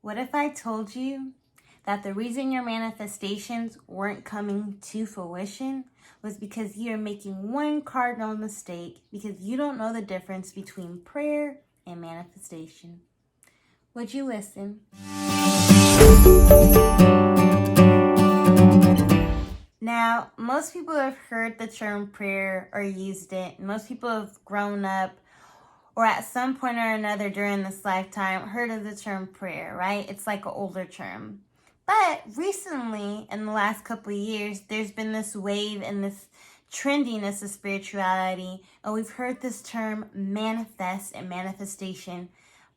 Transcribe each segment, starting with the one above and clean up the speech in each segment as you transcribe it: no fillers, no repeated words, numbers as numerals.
What if I told you that the reason your manifestations weren't coming to fruition was because you're making one cardinal mistake because you don't know the difference between prayer and manifestation? Would you listen? Now, most people have heard the term prayer or used it. Most people have grown up or at some point or another during this lifetime heard of the term prayer, right? It's like an older term. But recently, in the last couple of years, there's been this wave and this trendiness of spirituality, and we've heard this term manifest and manifestation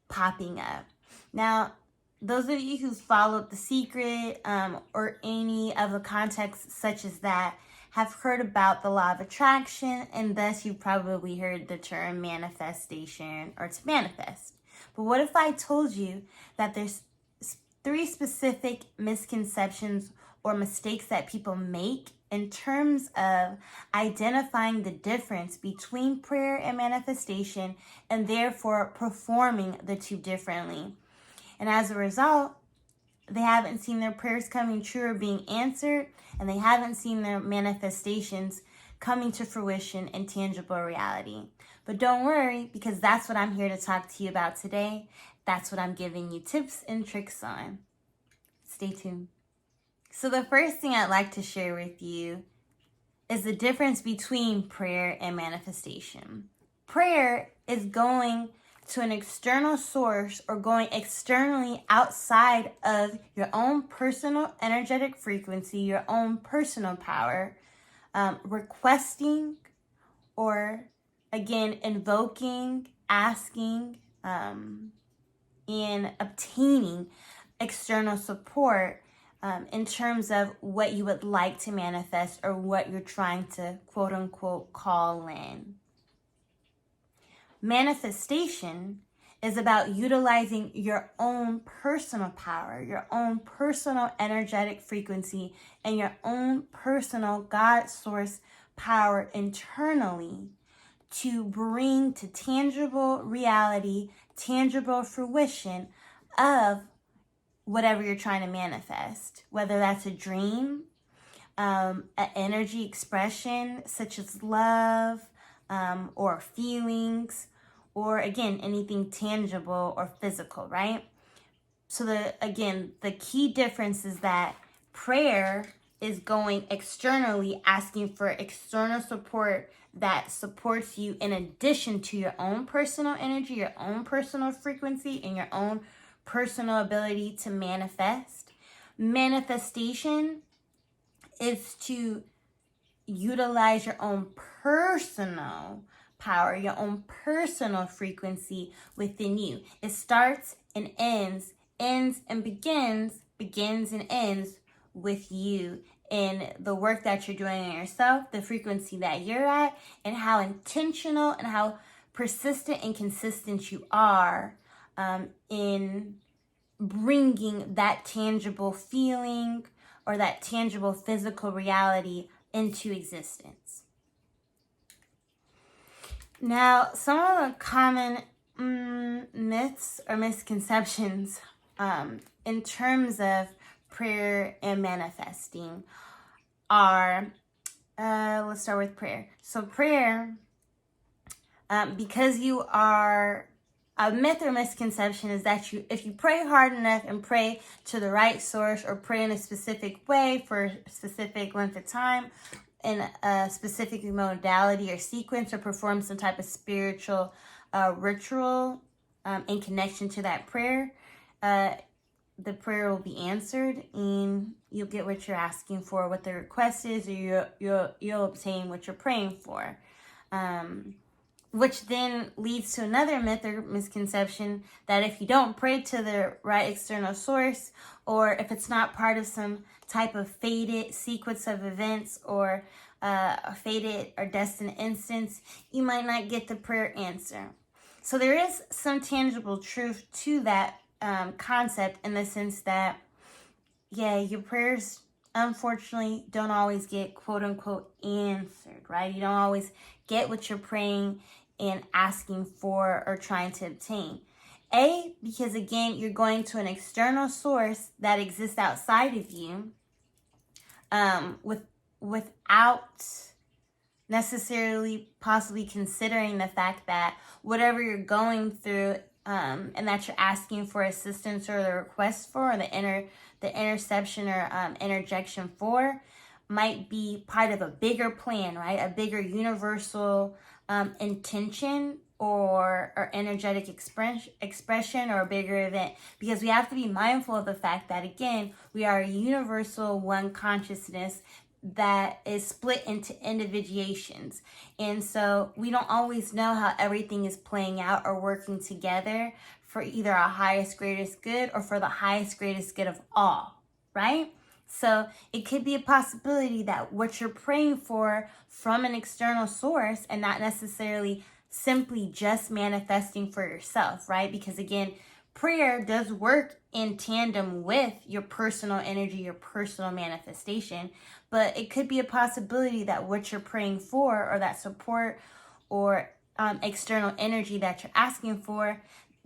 popping up. Now, those of you who've followed The Secret or any of the contexts such as that have heard about the law of attraction, and thus you've probably heard the term manifestation or to manifest. But what if I told you that there's 3 specific misconceptions or mistakes that people make in terms of identifying the difference between prayer and manifestation and therefore performing the two differently? And as a result, they haven't seen their prayers coming true or being answered, and they haven't seen their manifestations coming to fruition in tangible reality. But don't worry, because that's what I'm here to talk to you about today. That's what I'm giving you tips and tricks on. Stay tuned. So the first thing I'd like to share with you is the difference between prayer and manifestation. Prayer is going to an external source or going externally outside of your own personal energetic frequency, your own personal power, requesting or, again, invoking, asking, and obtaining external support in terms of what you would like to manifest or what you're trying to, quote unquote, call in. Manifestation is about utilizing your own personal power, your own personal energetic frequency, and your own personal God source power internally to bring to tangible reality, tangible fruition of whatever you're trying to manifest, whether that's a dream, an energy expression such as love, or feelings, or again, anything tangible or physical, right? So the key difference is that prayer is going externally, asking for external support that supports you in addition to your own personal energy, your own personal frequency, and your own personal ability to manifest. Manifestation is to utilize your own personal power, your own personal frequency within you. It starts and ends and begins and ends with you in the work that you're doing on yourself, the frequency that you're at, and how intentional and how persistent and consistent you are in bringing that tangible feeling or that tangible physical reality into existence. Now, some of the common myths or misconceptions in terms of prayer and manifesting are, let's start with prayer. So prayer, because you are, a myth or misconception is that if you pray hard enough and pray to the right source or pray in a specific way for a specific length of time, in a specific modality or sequence, or perform some type of spiritual ritual in connection to that prayer, the prayer will be answered and you'll get what you're asking for, what the request is, or you'll obtain what you're praying for. Which then leads to another myth or misconception that if you don't pray to the right external source, or if it's not part of some type of fated sequence of events or a fated or destined instance, you might not get the prayer answer. So there is some tangible truth to that concept, in the sense that, yeah, your prayers unfortunately don't always get quote unquote answered, right? You don't always get what you're praying and asking for or trying to obtain. Because again, you're going to an external source that exists outside of you, without necessarily possibly considering the fact that whatever you're going through, and that you're asking for assistance or the request for, or the interception or interjection for, might be part of a bigger plan, right? A bigger universal intention or energetic expression or a bigger event. Because we have to be mindful of the fact that, again, we are a universal one consciousness that is split into individuations. And so we don't always know how everything is playing out or working together for either our highest, greatest good or for the highest, greatest good of all, right? So it could be a possibility that what you're praying for from an external source, and not necessarily simply just manifesting for yourself, right? Because again, prayer does work in tandem with your personal energy, your personal manifestation, but it could be a possibility that what you're praying for, or that support or external energy that you're asking for,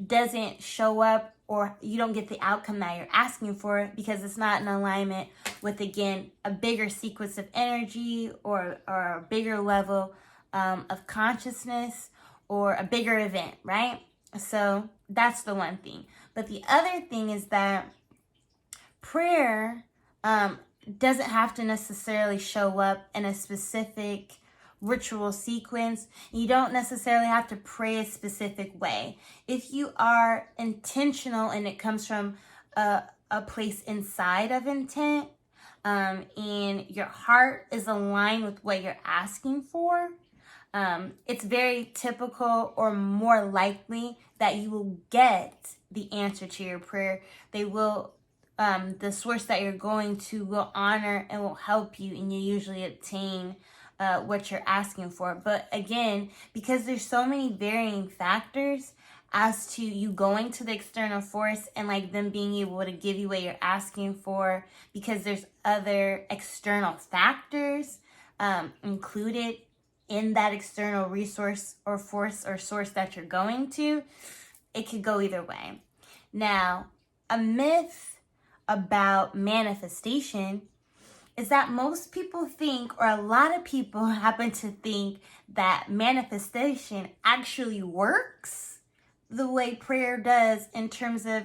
doesn't show up, or you don't get the outcome that you're asking for because it's not in alignment with, again, a bigger sequence of energy or a bigger level of consciousness or a bigger event, right? So that's the one thing. But the other thing is that prayer doesn't have to necessarily show up in a specific ritual sequence. You don't necessarily have to pray a specific way. If you are intentional and it comes from a place inside of intent, and your heart is aligned with what you're asking for, it's very typical or more likely that you will get the answer to your prayer. They will, the source that you're going to will honor and will help you, and you usually obtain what you're asking for. But again, because there's so many varying factors as to you going to the external force and like them being able to give you what you're asking for, because there's other external factors included in that external resource or force or source that you're going to, it could go either way. Now, a myth about manifestation is that most people think, or a lot of people happen to think, that manifestation actually works the way prayer does, in terms of,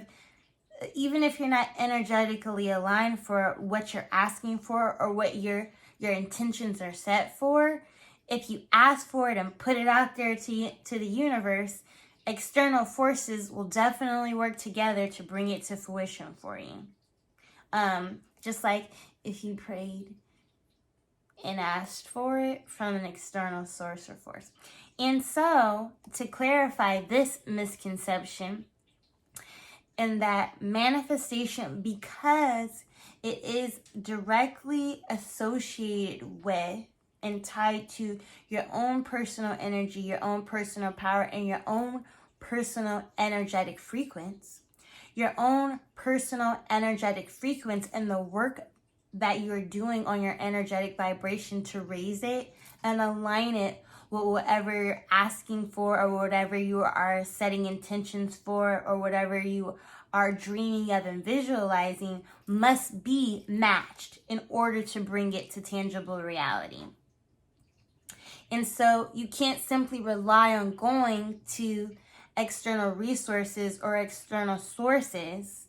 even if you're not energetically aligned for what you're asking for or what your intentions are set for, if you ask for it and put it out there to the universe, external forces will definitely work together to bring it to fruition for you. Just like if you prayed and asked for it from an external source or force. And so, to clarify this misconception, in that manifestation, because it is directly associated with and tied to your own personal energy, your own personal power, and your own personal energetic frequency, your own personal energetic frequency, and the work that you're doing on your energetic vibration to raise it and align it with whatever you're asking for, or whatever you are setting intentions for, or whatever you are dreaming of and visualizing, must be matched in order to bring it to tangible reality. And so you can't simply rely on going to external resources or external sources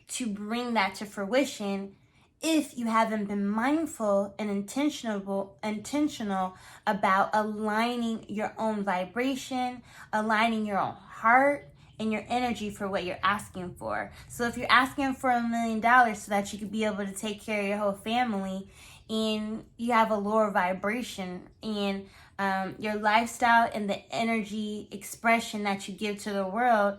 to bring that to fruition if you haven't been mindful and intentional about aligning your own vibration, aligning your own heart and your energy for what you're asking for. So if you're asking for $1 million so that you could be able to take care of your whole family, and you have a lower vibration, and your lifestyle and the energy expression that you give to the world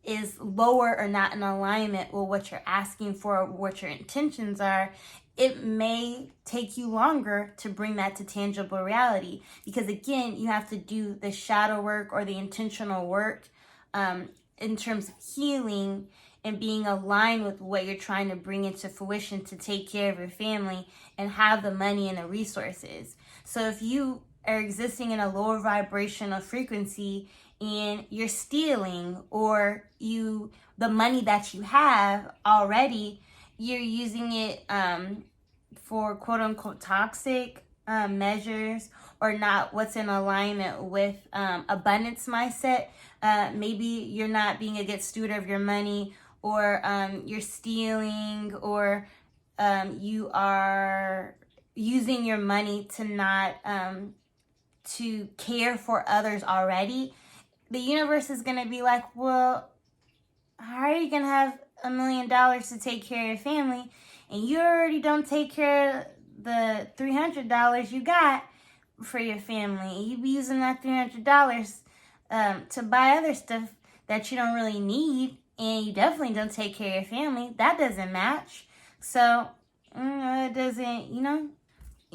is lower or not in alignment with what you're asking for, what your intentions are, it may take you longer to bring that to tangible reality. Because again, you have to do the shadow work or the intentional work in terms of healing and being aligned with what you're trying to bring into fruition to take care of your family and have the money and the resources. So if you are existing in a lower vibrational frequency and you're stealing, or the money that you have already, you're using it for quote unquote toxic measures, or not what's in alignment with abundance mindset. Maybe you're not being a good steward of your money, or you're stealing, or you are using your money to not to care for others already. The universe is going to be like, well, how are you going to have $1 million to take care of your family, and you already don't take care of the $300 you got for your family? You be using that $300 to buy other stuff that you don't really need, and you definitely don't take care of your family. That doesn't match. So, it doesn't, you're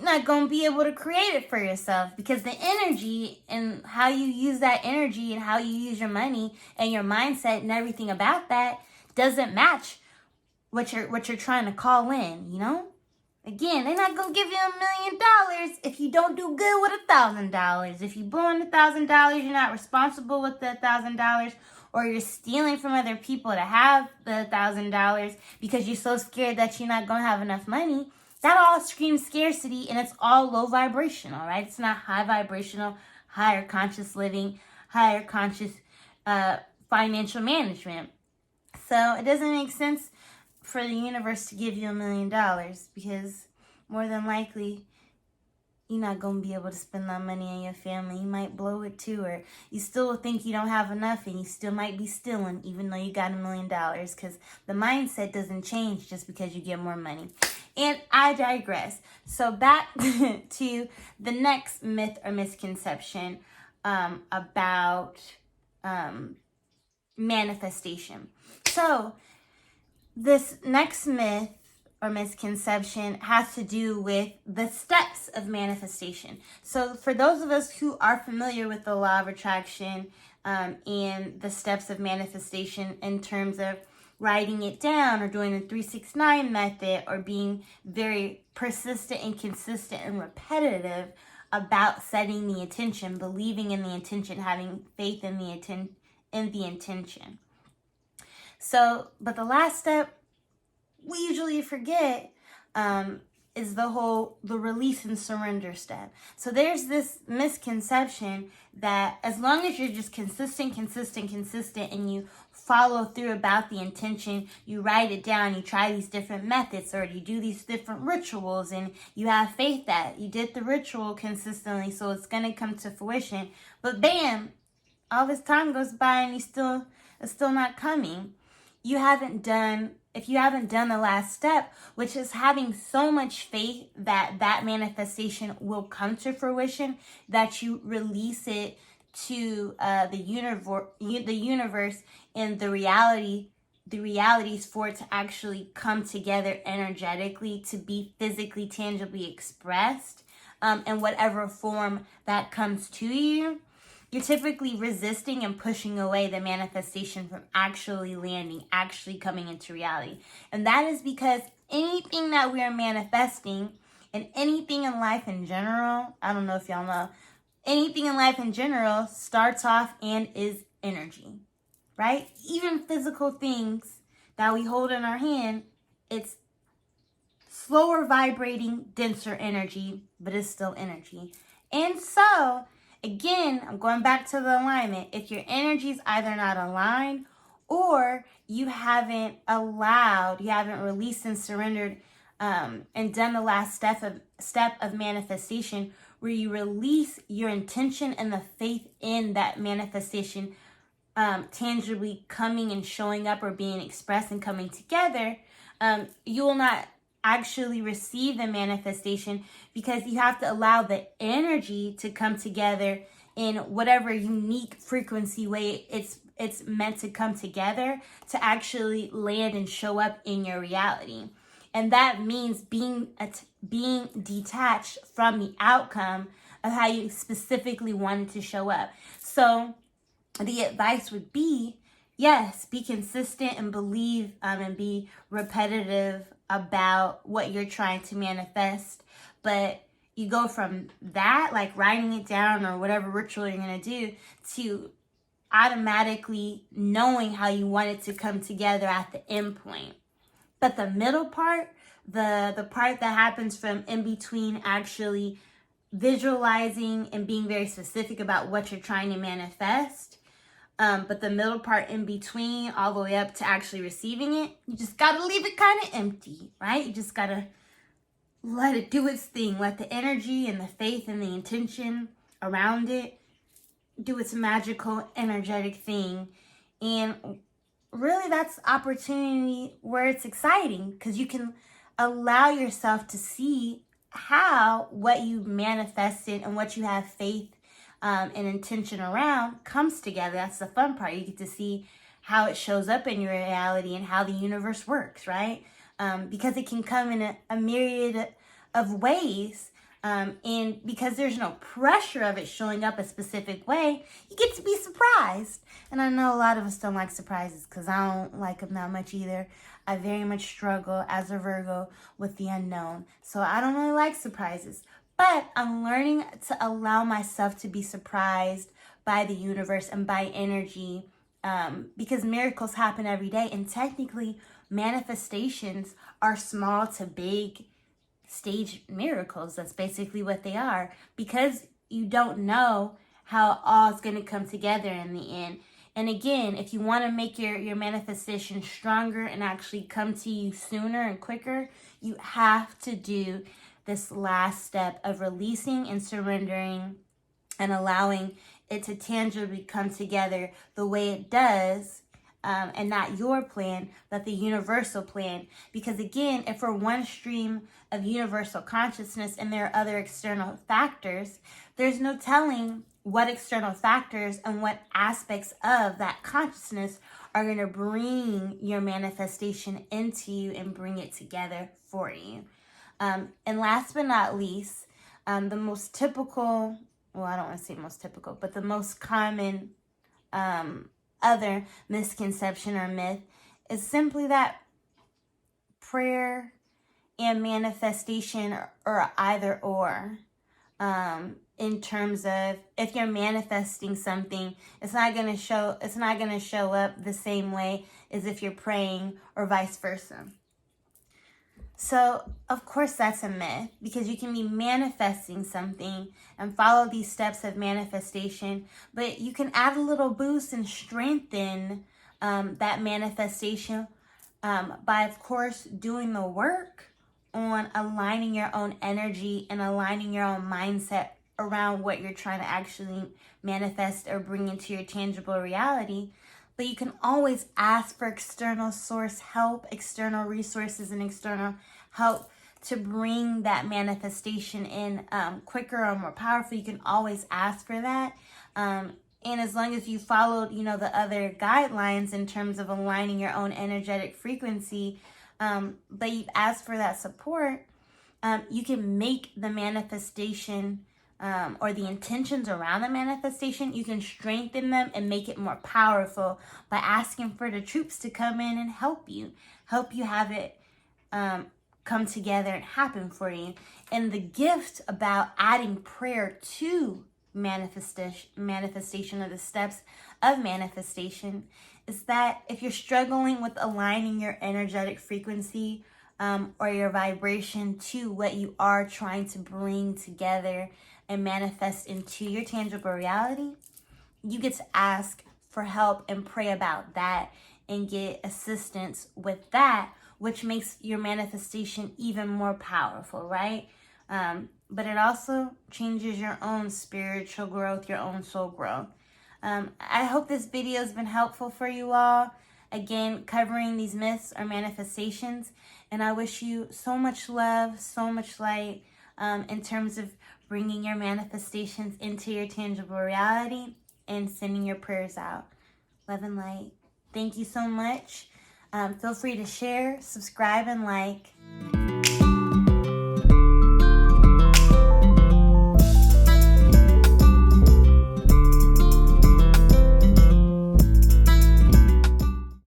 not going to be able to create it for yourself, because the energy and how you use that energy and how you use your money and your mindset and everything about that doesn't match what you're trying to call in, Again, they're not going to give you $1 million if you don't do good with $1,000. If you blowing $1,000, you're not responsible with the $1,000, or you're stealing from other people to have the $1,000 because you're so scared that you're not going to have enough money. That all screams scarcity, and it's all low vibrational, right? It's not high vibrational, higher conscious living, higher conscious financial management. So it doesn't make sense for the universe to give you $1 million, because more than likely you're not going to be able to spend that money on your family. You might blow it too, or you still think you don't have enough, and you still might be stealing even though you got $1 million, because the mindset doesn't change just because you get more money. And I digress. So back to the next myth or misconception about manifestation. So this next myth or misconception has to do with the steps of manifestation. So for those of us who are familiar with the law of attraction and the steps of manifestation in terms of writing it down, or doing the 369 method, or being very persistent and consistent and repetitive about setting the intention, believing in the intention, having faith in the intention. So, but the last step we usually forget is the release and surrender step. So there's this misconception that as long as you're just consistent, and you follow through about the intention, you write it down, you try these different methods, or you do these different rituals, and you have faith that you did the ritual consistently, so it's going to come to fruition. But bam, all this time goes by and it's still not coming. If you haven't done the last step, which is having so much faith that manifestation will come to fruition, that you release it to the universe and the realities for it to actually come together energetically, to be physically, tangibly expressed in whatever form that comes to you. You're typically resisting and pushing away the manifestation from actually landing, actually coming into reality. And that is because anything that we are manifesting, and anything in life in general, I don't know if y'all know, anything in life in general starts off and is energy, right? Even physical things that we hold in our hand, it's slower vibrating, denser energy, but it's still energy. And so, again, I'm going back to the alignment. If your energy is either not aligned, or you haven't released and surrendered and done the last step of manifestation, where you release your intention and the faith in that manifestation tangibly coming and showing up, or being expressed and coming together, you will not actually receive the manifestation, because you have to allow the energy to come together in whatever unique frequency way it's meant to come together to actually land and show up in your reality. And that means being detached from the outcome of how you specifically wanted to show up. So the advice would be, yes, be consistent and believe and be repetitive about what you're trying to manifest. But you go from that, like writing it down or whatever ritual you're going to do, to automatically knowing how you want it to come together at the end point. But the middle part, the part that happens from in between actually visualizing and being very specific about what you're trying to manifest, but the middle part in between all the way up to actually receiving it, you just got to leave it kind of empty, right? You just got to let it do its thing. Let the energy and the faith and the intention around it do its magical, energetic thing. And really, that's opportunity where it's exciting, because you can allow yourself to see how what you manifested and what you have faith and intention around comes together. That's the fun part. You get to see how it shows up in your reality and how the universe works, right? Because it can come in a myriad of ways. And because there's no pressure of it showing up a specific way, you get to be surprised. And I know a lot of us don't like surprises, because I don't like them that much either. I very much struggle as a Virgo with the unknown. So I don't really like surprises. But I'm learning to allow myself to be surprised by the universe and by energy, because miracles happen every day. And technically, manifestations are small to big stage miracles. That's basically what they are, because you don't know how all is going to come together in the end. And again, if you want to make your manifestation stronger and actually come to you sooner and quicker, you have to do this last step of releasing and surrendering and allowing it to tangibly come together the way it does. And not your plan, but the universal plan. Because again, if we're one stream of universal consciousness and there are other external factors, there's no telling what external factors and what aspects of that consciousness are going to bring your manifestation into you and bring it together for you. And last but not least, the most typical, well, I don't want to say most typical, but the most common other misconception or myth is simply that prayer and manifestation are either or. In terms of, if you're manifesting something, it's not going to show up the same way as if you're praying, or vice versa. So, of course, that's a myth, because you can be manifesting something and follow these steps of manifestation, but you can add a little boost and strengthen that manifestation by, of course, doing the work on aligning your own energy and aligning your own mindset around what you're trying to actually manifest or bring into your tangible reality. But you can always ask for external source help, external resources, and external help to bring that manifestation in quicker or more powerful. You can always ask for that. And as long as you followed, the other guidelines in terms of aligning your own energetic frequency, but you've asked for that support, you can make the manifestation or the intentions around the manifestation, you can strengthen them and make it more powerful by asking for the troops to come in and help you have it come together and happen for you. And the gift about adding prayer to manifestation or the steps of manifestation is that if you're struggling with aligning your energetic frequency or your vibration to what you are trying to bring together and manifest into your tangible reality, you get to ask for help and pray about that and get assistance with that, which makes your manifestation even more powerful, right? But it also changes your own spiritual growth, your own soul growth. I hope this video has been helpful for you all. Again, covering these myths or manifestations. And I wish you so much love, so much light in terms of bringing your manifestations into your tangible reality and sending your prayers out. Love and light. Thank you so much. Feel free to share, subscribe, and like.